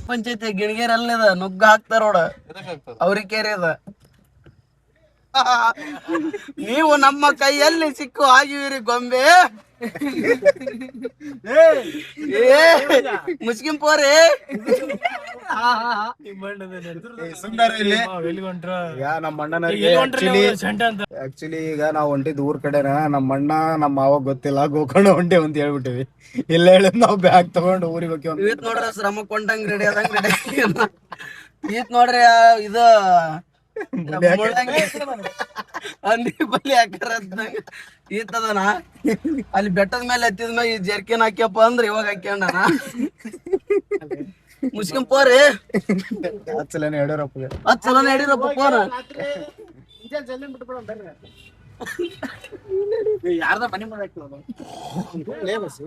ಪಂಚಾಯತಿ ಗಿಣಿಗೇರಿ ಅಲ್ಲದ ನುಗ್ಗ ಹಾಕ್ತಾರ ನೋಡ ಅವ್ರಿಕೇರಿ ಅದ. ನೀವು ನಮ್ಮ ಕೈಯಲ್ಲಿ ಸಿಕ್ಕು ಆಗಿವಿರಿ ಗೊಂಬೆ. ಮುಸ್ಕಿಂ ಪೋರಿ ನಮ್ಮ ಅಣ್ಣನ ಆಕ್ಚುಲಿ ಈಗ ನಾವ್ ಹೊಂಟಿದ್ ಊರ್ ಕಡೆನ ನಮ್ಮ ಅಣ್ಣ ನಮ್ಮ ಮಾವ ಗೊತ್ತಿಲ್ಲ ಗೋಕರ್ಣ ಹೊಂಟೆ ಅಂತ ಹೇಳ್ಬಿಟ್ಟಿವಿ. ಇಲ್ಲ ಹೇಳಿದ್ ನಾವ್ ಬ್ಯಾಗ್ ತಗೊಂಡು ಊರಿಗೆ ಹೋಗಿ ಈತ್ ನೋಡ್ರಿ ಶ್ರಮ ಕೊಂಡಂಗ್ ರೆಡಿ ಆದಂಗ್ ರೆಡಿ. ಈತ್ ನೋಡ್ರಿ ಇದು ಅಂದಿ ಬಲಿ ಹಾಕಾರ ಈತದನ ಅಲ್ಲಿ ಬೆಟ್ಟದ ಮೇಲೆ ಹತ್ತಿದ ಮ್ಯಾಗ ಈ ಜರ್ಕಿನ್ ಹಾಕ್ಯಪ್ಪ ಅಂದ್ರ ಇವಾಗ ಹಾಕ್ಯಂಡನ. ಮುಸ್ಕಿಂ ಪೋರಿ ಹಚ್ಚಲನೆ ಯಡಿಯೂರಪ್ಪ ಹಚ್ಚಲನೆ ಯಡಿಯೂರಪ್ಪ ಪೋರ ಯಾರ್ದ ಮನೆ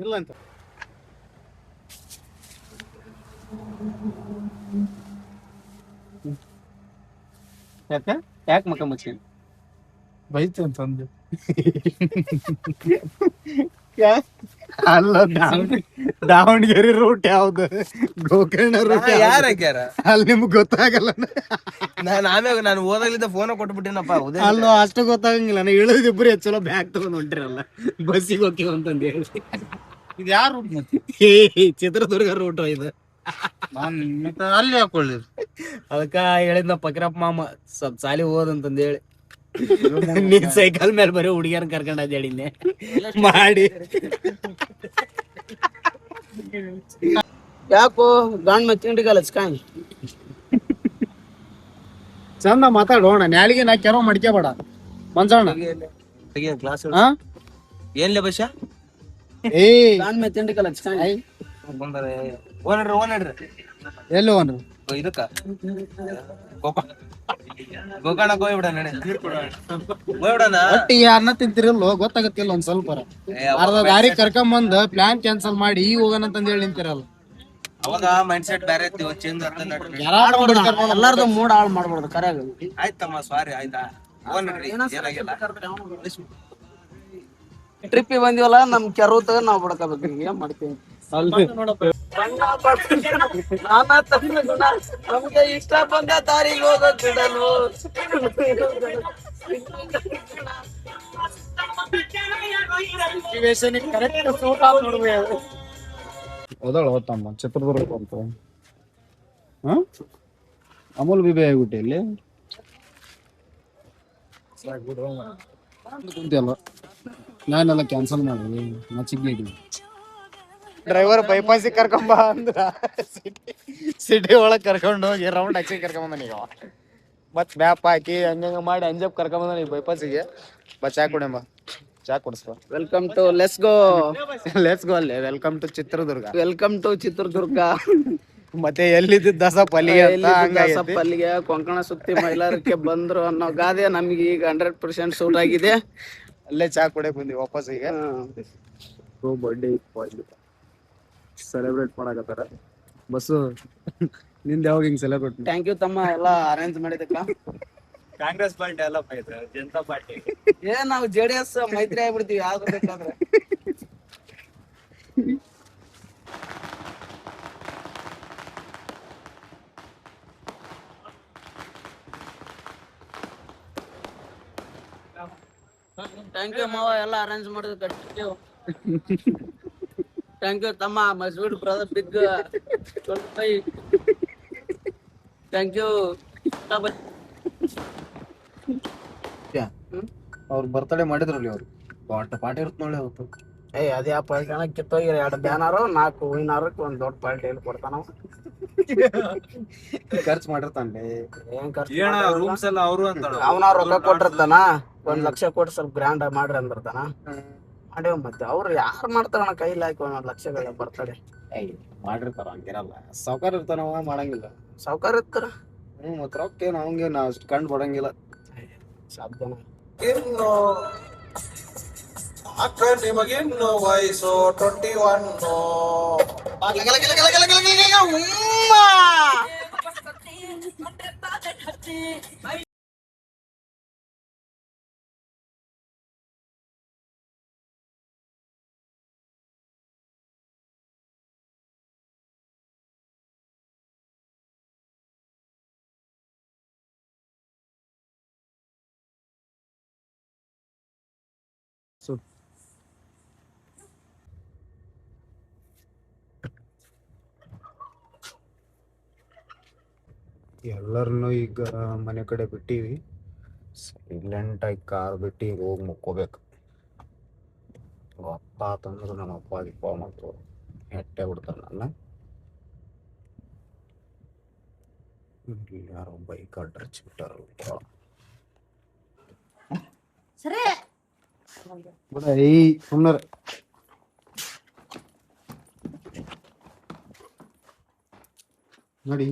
ಇಲ್ಲ ಅಂತ ಯಾಕೆ ಮಕ್ಕ ಮುಚ್ಚಿ ಬೈತು ಅಂತಂದು ಅಲ್ಲ ದಾವಣಗೆರೆ ರೂಟ್ ಯಾವ್ದು ಗೋಕರ್ಣ ರೂಟ್ ಯಾರ ಹಾಕ್ಯಾರ ಅಲ್ಲಿ ನಿಮ್ಗೆ ಗೊತ್ತಾಗಲ್ಲ. ನಾನು ಓದಾಗ್ಲಿದ್ದ ಫೋನ್ ಕೊಟ್ಬಿಟ್ಟಿನಪ್ಪ. ಅಲ್ಲೋ ಅಷ್ಟು ಗೊತ್ತಾಗಂಗಿಲ್ಲ. ನಾ ಇಳಿದಿಬ್ಬರು ಹೆಚ್ಚಲ ಬ್ಯಾಗ್ ತಗೊಂಡ್ ಹೊಂಟಿರಲ್ಲ ಬಸ್ಸಿಗೆ ಹೋಗ್ತೀವಿ ಅಂತಂದು ಹೇಳಿ. ಇದು ಯಾರ ರೂಟ್ ಮತ್ತೆ? ಚಿತ್ರದುರ್ಗ ರೂಟ್ ಇದು. ಅಲ್ಲಿ ಹಾಕೊಳ್ಳಿ ಅದಕ್ಕ ಹೇಳಿದ್ನ ಪಕ್ರಪ್ಪ ಮಾಮ ಸ್ವಲ್ಪ ಸಾಲಿ ಹೋದಂತಂದ ಹೇಳಿ ನೀನ್ ಸೈಕಲ್ ಮೇಲೆ ಬರೀ ಹುಡುಗಿಯರ್ ಕರ್ಕೊಂಡ್ ಹೇಳಿದ್ನೆ ಮಾಡಿ. ಯಾಕೋ ಗಾಂಡ್ ಮತ್ತೆ ತಿಂಡಿಗಲ್ಲ ಕಾಯ್ ಚಂದ ಮಾತಾಡೋಣ. ನ್ಯಾಲಿಗೆ ನಾ ಕೆರೋ ಮಡ್ಕೇಬೇಡ ಮಂಜಣ್ಣ. ಕ್ಲಾಸ್ ಏನ್ಲೇ ಬಸ್ಸ ಏ ಗಾಂಡ್ ಮತ್ತೆ ತಿಂಡಿಗಲ್ಲ ಕಾಯ್ ಬಂದರೆ ಓನಡ್ರಿ ಎಲ್ಲಿ ಹೋನ್ರಿ ಇದಕ್ಕ ಗೋಕರ್ಣಕ್ಕೆ ಹೋಗ್ಬಿಡ ನಡೆ ಹೋಗ್ಬಿಡಣ. ಒಟ್ಟಿಗೆ ಅನ್ನ ತಿಂತಿರಲ್ಲೋ ಗೊತ್ತಾಗತ್ತಿಲ್ಲ ಒಂದ್ ಸ್ವಲ್ಪ ಅರ್ಧ ದಾರಿ ಕರ್ಕೊಂಬಂದ್ ಪ್ಲಾನ್ ಕ್ಯಾನ್ಸಲ್ ಮಾಡಿ ಈಗ ಹೋಗೋಣ ಅಂತಂದ್ ಹೇಳಿ ನಿಂತಿರಲ್ಲ. ಅವಾಗ ಮೈಂಡ್ ಸೆಟ್ ಬೇರೆ ಚೇಂಜ್ ಎಲ್ಲಾರ್ದು ಮೂಡ್ ಹಾಳು ಮಾಡ್ಬಾರ್ದು ಕರೆ. ಆಯ್ತಮ್ಮ ಸಾರಿ ಆಯ್ತಾ ಓನಡ್ರಿ ಏನಾಗಿಲ್ಲ. ಟ್ರಿಪ್ಪಿಗೆ ಬಂದಿವಲ್ಲ ನಮ್ ಕೆರು ತಗ ನಾವ್ ಬಡ್ಕೋಬೇಕು. ಏನ್ ಮಾಡ್ತೀವಿ ನಮ್ಗೆ ಇಷ್ಟ ಬಂದ ದಾರಿಗೆ ಹೋಗೋದ್ ಬಿಡಲು. ಹೋದಳ ಹೋತಮ್ಮ ಚಿತ್ರದುರ್ಗ ಅಂತ ಅಮೂಲ್ ಬಿಬಿ ಆಗ್ಬಿಟ್ಟೆ ಇಲ್ಲಿ ಕುಂತಿಯಲ್ಲ. ನಾನೆಲ್ಲ ಕ್ಯಾನ್ಸಲ್ ಮಾಡಿ ನಚಿಗೆ ಡ್ರೈವರ್ ಬೈಪಾಸಿಗೆ ಕರ್ಕೊಂಬ ಅಂದ್ರ ಸಿಟಿ ಒಳಗ್ ಕರ್ಕೊಂಡು ಹೋಗಿ ರೌಂಡ್ ಹಚ್ಚಿ ಕರ್ಕೊಂಬಂದ ಈಗ ಮತ್ ಮ್ಯಾಪ್ ಹಾಕಿ ಹಂಗ ಮಾಡಿ ಅಂಜಪ್ ಕರ್ಕೊಂಬಂದ ನೀ ಬೈಪಾಸಿಗೆ. ಚಾ ಕುಡಿಯಂಬ ಚಾ ಕುಡಿಸ್ಬ. ವೆಲ್ಕಮ್ ಟು ಲೆಟ್ಸ್ ಗೋ ಅಲ್ಲೇ welcome to Chitradurga. Welcome to Chitradurga. ಮತ್ತೆ ಎಲ್ಲಿದ್ದ ದಸಪ್ ಅಲ್ಲಿಗೆ ಅಲ್ಲಿಗೆ ಕೊಂಕಣ ಸುತ್ತಿ ಮೈಲಾರಕ್ಕೆ ಬಂದ್ರು ಅನ್ನೋ ಗಾದೆ ನಮ್ಗೆ ಈಗ 100% ಸೂಟ್ ಆಗಿದೆ. ಅಲ್ಲೇ ಚಾ ಕುಡಿಯಕ್ ಬಂದಿ ವಾಪಸ್ ಈಗ. ಬರ್ಡೇ ಸೆಲೆಬ್ರೇಟ್ ಮಾಡಕತ್ತಾರ ಬಸ್ಸು. ನಿಂದ ಯಾವಾಗ ಹಿಂಗ್ ಸೆಲೆಬ್ರೇಟ್? ಥ್ಯಾಂಕ್ ಯು ತಮ್ಮ ಎಲ್ಲಾ ಅರೇಂಜ್ ಮಾಡಿದಕ್ಕ. ಕಾಂಗ್ರೆಸ್ ಪಾರ್ಟಿ ಎಲ್ಲ ಜನತಾ ಪಾರ್ಟಿ ನಾವು JDS ಮೈತ್ರಿ ಆಗ್ಬಿಡ್ತೀವಿ ಯಾವ್ದು ಬೇಕಾದ್ರೆ. ಥ್ಯಾಂಕ್ ಯು ಮಾವ ಎಲ್ಲ ಅರೇಂಜ್ ಮಾಡಿದ. ಥ್ಯಾಂಕ್ ಯು ತಮ್ಮ my sweet brother big 25. Thank you. ಅವ್ರ ಬರ್ತಡೇ ಮಾಡಿದ್ರಲ್ಲಿ ಅವ್ರು ಪಾರ್ಟಿ ಇರುತ್ತೆ ನೋಡಿ ಅವತ್ತು. ಅದೇ ಆ ಪಾರ್ಟಿ ಕಿತ್ತೋಗಿ 2 ಬ್ಯಾನರು 4 ಹೂವಿನಾರಕ್ಕೆ ಒಂದ್ ದೊಡ್ಡ ಪಾರ್ಟಿ ಎಲ್ಲಿ ಕೊಡ್ತಾನ. ಖರ್ಚು ಮಾಡಿರ್ತಾನೆ. ಏನ್ ಖರ್ಚು ರೂಮ್ಸ್ ಎಲ್ಲ ಅವರು ಅಂತ ಅವನ ರೊಕ್ಕ ಕೊಟ್ಟಿರ್ತಾನ. 1 ಲಕ್ಷ ಕೊಟ್ಟು ಸ್ವಲ್ಪ ಗ್ರ್ಯಾಂಡ್ ಮಾಡ್ರಿ ಅಂದಿರ್ತಾನ. ಮಾಡಿವ್ ಮತ್ತೆ ಅವ್ರು ಯಾರು ಮಾಡ್ತಾರಣ ಕೈಲಿ ಹಾಕಿ 1 ಲಕ್ಷಗಳ ಬರ್ತಡೆ ಮಾಡಿರ್ತಾರ. ಹಂಗಿರಲ್ಲ ಸಾವ್ಕಾರ ಇರ್ತಾನವ ಮಾಡಂಗಿಲ್ಲ. ಸಾವ್ಕಾರ ಇರ್ತಾರ. ಮತ್ ರೊಕ್ಕ ಏನ್ ಅವಂಗೆ ನಾ ಅಷ್ಟು ಕಂಡು ಬರಂಗಿಲ್ಲ. ಸಾಧ್ಯನ ಇನ್ನು ಅಕ್ಕ ನಿಮಗಿನ್ನು ವಯಸ್ಸು 21. ಎಲ್ಲರನ್ನು ಈಗ ಮನೆ ಕಡೆ ಬಿಟ್ಟಿವಿ, ಸೈಲೆಂಟಾಗಿ ಕಾರ್ ಬಿಟ್ಟು ಈಗ ಹೋಗಿ ಮುಕ್ಕೋಬೇಕು. ಗೊತ್ತಾತಂದ್ರೆ ನಮ್ಮ ಅಪ್ಪ ಗಿಪ್ಪ ಮತ್ತು ಹೆಟ್ಟೆ ಬಿಡ್ತಾರೆ ನನ್ನ. ಇಲ್ಲಿ ಯಾರೋ ಬೈಕ್ ಅಡ್ಡರ್ಚಿ ಬಿಟ್ಟಾರ ಬಿಡ. ಸುಮ್ಮನೆ ನೋಡಿ